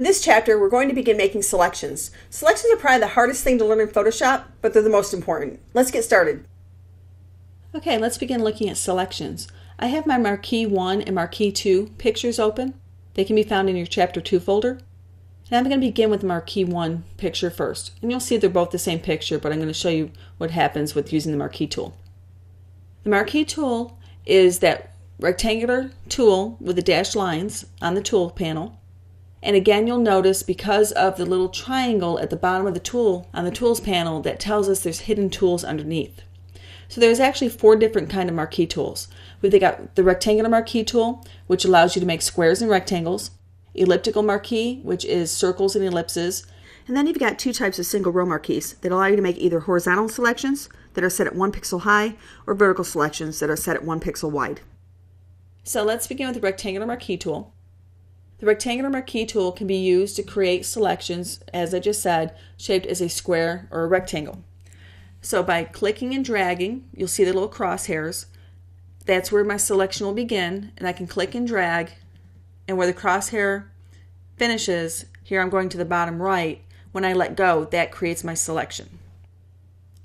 In this chapter, we're going to begin making selections. Selections are probably the hardest thing to learn in Photoshop, but they're the most important. Let's get started. Okay, let's begin looking at selections. I have my Marquee 1 and Marquee 2 pictures open. They can be found in your Chapter 2 folder. And I'm going to begin with the Marquee 1 picture first. And you'll see they're both the same picture, but I'm going to show you what happens with using the Marquee tool. The Marquee tool is that rectangular tool with the dashed lines on the tool panel. And again, you'll notice because of the little triangle at the bottom of the tool on the tools panel that tells us there's hidden tools underneath. So there's actually 4 different kind of marquee tools. We've got the rectangular marquee tool, which allows you to make squares and rectangles, elliptical marquee, which is circles and ellipses, And then you've got 2 types of single row marquees that allow you to make either horizontal selections that are set at 1 pixel high or vertical selections that are set at 1 pixel wide. So let's begin with the rectangular marquee tool. The rectangular marquee tool can be used to create selections, as I just said, shaped as a square or a rectangle. So by clicking and dragging, you'll see the little crosshairs. That's where my selection will begin, and I can click and drag, and where the crosshair finishes, here I'm going to the bottom right, when I let go, that creates my selection.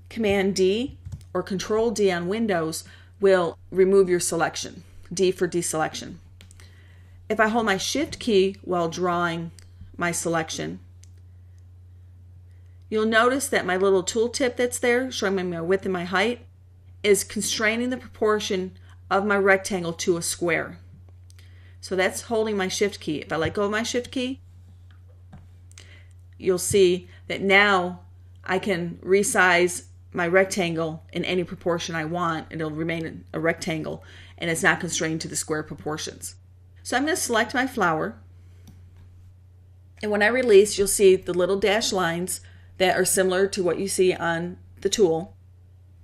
Command D or Control D on Windows will remove your selection. D for deselection. If I hold my Shift key while drawing my selection, you'll notice that my little tooltip that's there, showing me my width and my height, is constraining the proportion of my rectangle to a square. So that's holding my Shift key. If I let go of my Shift key, you'll see that now I can resize my rectangle in any proportion I want. It'll remain a rectangle, and it's not constrained to the square proportions. So I'm going to select my flower, and when I release, you'll see the little dashed lines that are similar to what you see on the tool,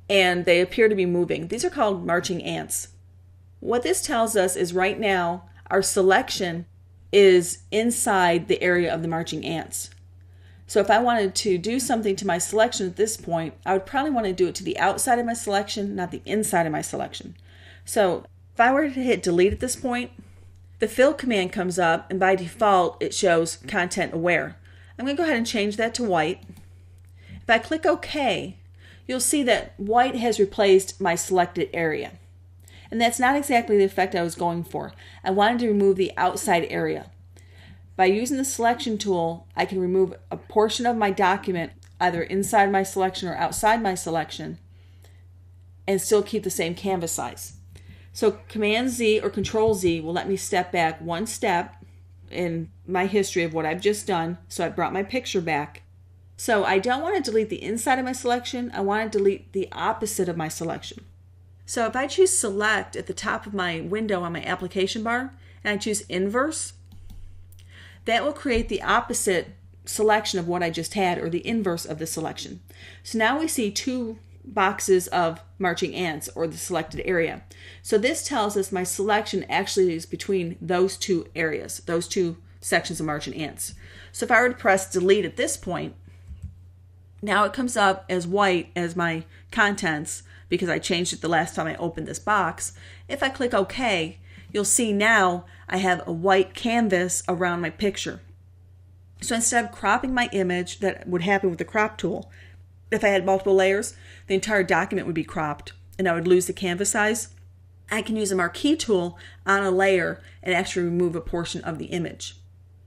and they appear to be moving. These are called marching ants. What this tells us is right now our selection is inside the area of the marching ants. So if I wanted to do something to my selection at this point, I would probably want to do it to the outside of my selection, not the inside of my selection. So if I were to hit delete at this point, the fill command comes up, and by default it shows content aware. I'm going to go ahead and change that to white. If I click OK, you'll see that white has replaced my selected area. And that's not exactly the effect I was going for. I wanted to remove the outside area. By using the selection tool, I can remove a portion of my document either inside my selection or outside my selection and still keep the same canvas size. So Command Z or Control Z will let me step back 1 step in my history of what I've just done. So I brought my picture back. So I don't want to delete the inside of my selection. I want to delete the opposite of my selection. So if I choose Select at the top of my window on my application bar and I choose Inverse, that will create the opposite selection of what I just had, or the inverse of the selection. So now we see 2 boxes of marching ants, or the selected area. So this tells us my selection actually is between those 2 areas, those 2 sections of marching ants. So if I were to press delete at this point, now it comes up as white as my contents because I changed it the last time I opened this box. If I click OK, you'll see now I have a white canvas around my picture. So instead of cropping my image, that would happen with the crop tool, if I had multiple layers, the entire document would be cropped and I would lose the canvas size. I can use a marquee tool on a layer and actually remove a portion of the image.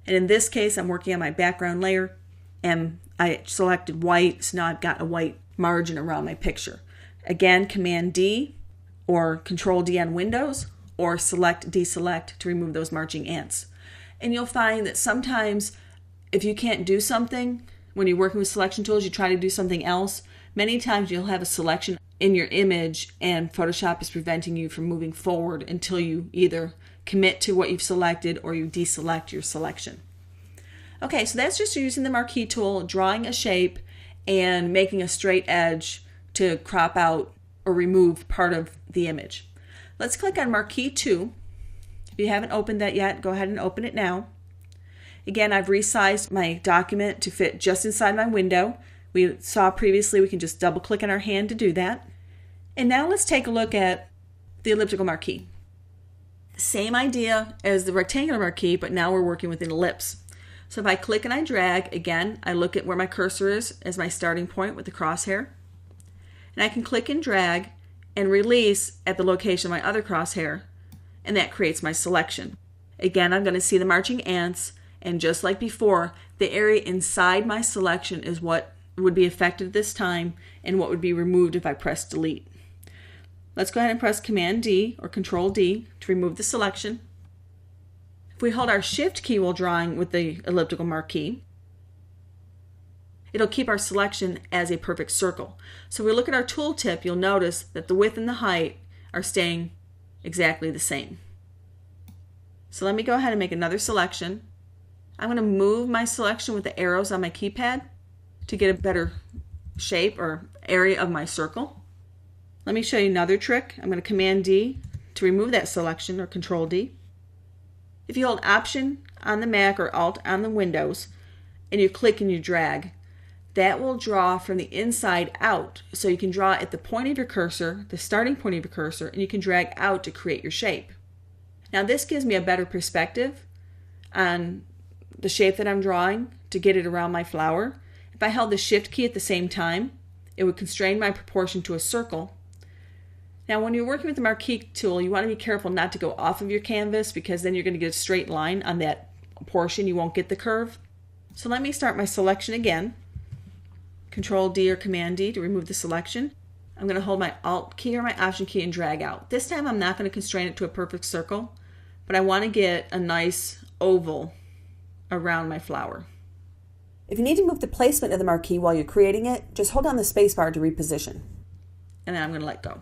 And in this case, I'm working on my background layer and I selected white, so now I've got a white margin around my picture. Again, Command D or Control D on Windows, or Select Deselect to remove those marching ants. And you'll find that sometimes if you can't do something, when you're working with selection tools, you try to do something else. Many times you'll have a selection in your image and Photoshop is preventing you from moving forward until you either commit to what you've selected or you deselect your selection. Okay, so that's just using the marquee tool, drawing a shape and making a straight edge to crop out or remove part of the image. Let's click on Marquee 2. If you haven't opened that yet, go ahead and open it now. Again, I've resized my document to fit just inside my window. We saw previously we can just double click on our hand to do that. And now let's take a look at the elliptical marquee. Same idea as the rectangular marquee, but now we're working with an ellipse. So if I click and I drag, again, I look at where my cursor is as my starting point with the crosshair. And I can click and drag and release at the location of my other crosshair, and that creates my selection. Again, I'm going to see the marching ants, and just like before, the area inside my selection is what would be affected this time and what would be removed if I press delete. Let's go ahead and press Command D or Control D to remove the selection. If we hold our Shift key while drawing with the elliptical marquee, it'll keep our selection as a perfect circle. So if we look at our tooltip, you'll notice that the width and the height are staying exactly the same. So let me go ahead and make another selection. I'm going to move my selection with the arrows on my keypad to get a better shape or area of my circle. Let me show you another trick. I'm going to Command D to remove that selection, or Control D. If you hold Option on the Mac or Alt on the Windows and you click and you drag, that will draw from the inside out. So you can draw at the point of your cursor, the starting point of your cursor, and you can drag out to create your shape. Now this gives me a better perspective on the shape that I'm drawing to get it around my flower. If I held the Shift key at the same time, it would constrain my proportion to a circle. Now when you're working with the marquee tool, you want to be careful not to go off of your canvas, because then you're going to get a straight line on that portion. You won't get the curve. So let me start my selection again. Control D or Command D to remove the selection. I'm going to hold my Alt key or my Option key and drag out. This time I'm not going to constrain it to a perfect circle, but I want to get a nice oval around my flower. If you need to move the placement of the marquee while you're creating it, just hold down the spacebar to reposition. And then I'm going to let go.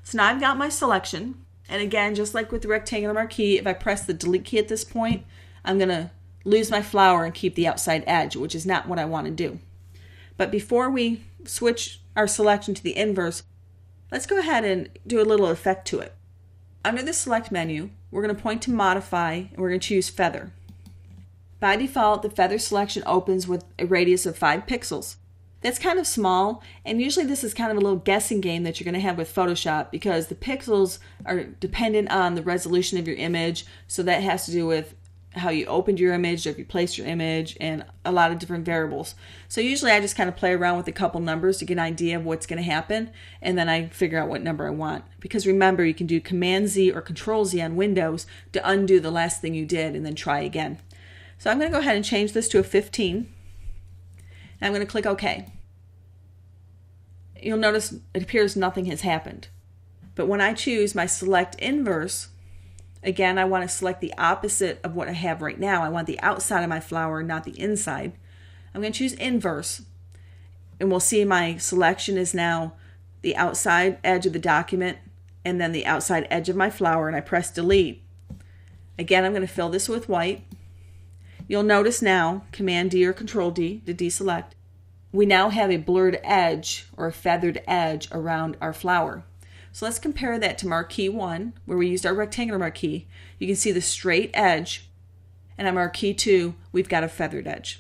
So now I've got my selection. And again, just like with the rectangular marquee, if I press the delete key at this point, I'm going to lose my flower and keep the outside edge, which is not what I want to do. But before we switch our selection to the inverse, let's go ahead and do a little effect to it. Under the Select menu, we're going to point to Modify, and we're going to choose Feather. By default, the feather selection opens with a radius of 5 pixels. That's kind of small, and usually this is kind of a little guessing game that you're going to have with Photoshop, because the pixels are dependent on the resolution of your image, so that has to do with how you opened your image, or if you placed your image, and a lot of different variables. So usually I just kind of play around with a couple numbers to get an idea of what's going to happen, and then I figure out what number I want. Because remember, you can do Command Z or Control Z on Windows to undo the last thing you did and then try again. So I'm going to go ahead and change this to a 15, and I'm going to click OK. You'll notice it appears nothing has happened. But when I choose my Select Inverse, again, I want to select the opposite of what I have right now. I want the outside of my flower, not the inside. I'm going to choose Inverse, and we'll see my selection is now the outside edge of the document and then the outside edge of my flower, and I press Delete. Again, I'm going to fill this with white. You'll notice now, Command D or Control D to deselect, we now have a blurred edge or a feathered edge around our flower. So let's compare that to Marquee 1, where we used our rectangular marquee. You can see the straight edge, and on Marquee 2, we've got a feathered edge.